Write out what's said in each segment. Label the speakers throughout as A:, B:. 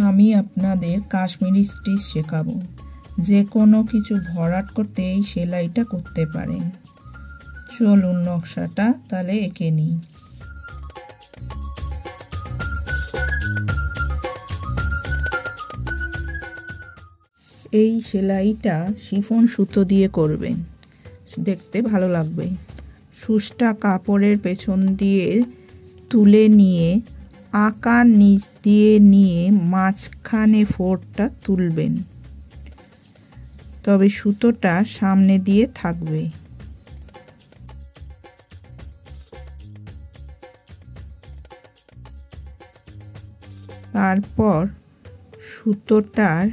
A: আমি আপনাদের কাশ্মীরি স্টিচ শেখাবো। যে কোনো কিছু ভরাট করতে এই সেলাইটা করতে পারেন। চলুন নকশাটা তাহলে এঁকে নিই। এই সেলাইটা শিফন সুতো দিয়ে করবেন, দেখতে ভালো লাগবে। সুচটা কাপড়ের পেছন দিয়ে তুলে নিয়ে আকার নিচ দিয়ে নিয়ে মাঝখানে ফোঁড়টা তুলবেন, তবে সুতোটা সামনে দিয়ে থাকবে। তারপর সুতোটার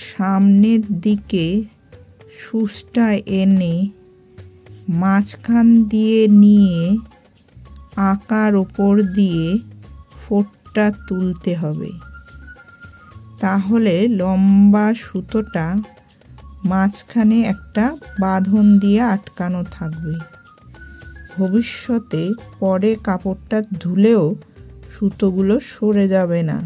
A: সামনের দিকে সুচটা এনে মাঝখান দিয়ে নিয়ে আকার ওপর দিয়ে ফোঁড়টা তুলতে হবে। তাহলে লম্বা সুতোটা মাঝখানে একটা বাঁধন দিয়ে আটকানো থাকবে। ভবিষ্যতে পরে কাপড়টা ধুলেও সুতোগুলো সরে যাবে না।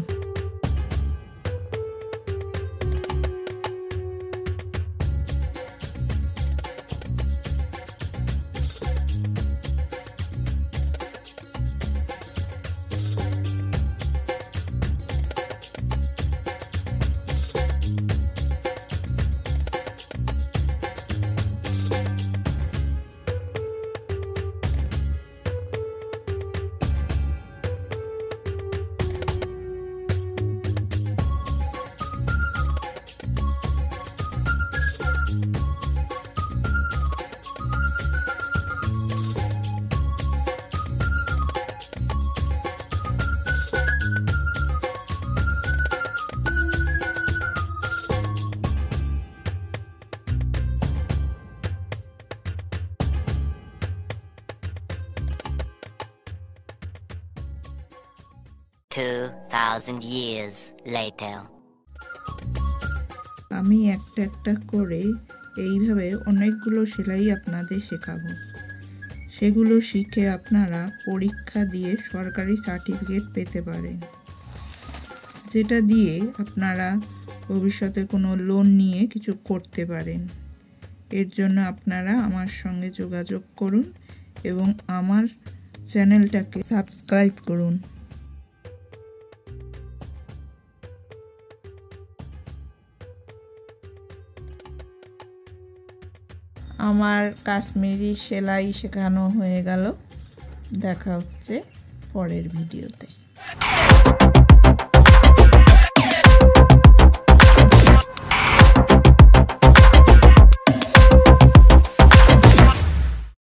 B: $2,000 years later.
A: আমি একটা একটা করে এইভাবে অনেকগুলো সেলাই আপনাদের শেখাবো। সেগুলো শিখে আপনারা পরীক্ষা দিয়ে সরকারি সার্টিফিকেট পেতে পারেন, যেটা দিয়ে আপনারা ভবিষ্যতে কোনো লোন নিয়ে কিছু করতে পারেন। এর জন্য আপনারা আমার সঙ্গে যোগাযোগ করুন এবং আমার চ্যানেলটাকে সাবস্ক্রাইব করুন। আমার কাশ্মীরি সেলাই শেখানো হয়ে গেল। দেখা হচ্ছে পরের ভিডিওতে।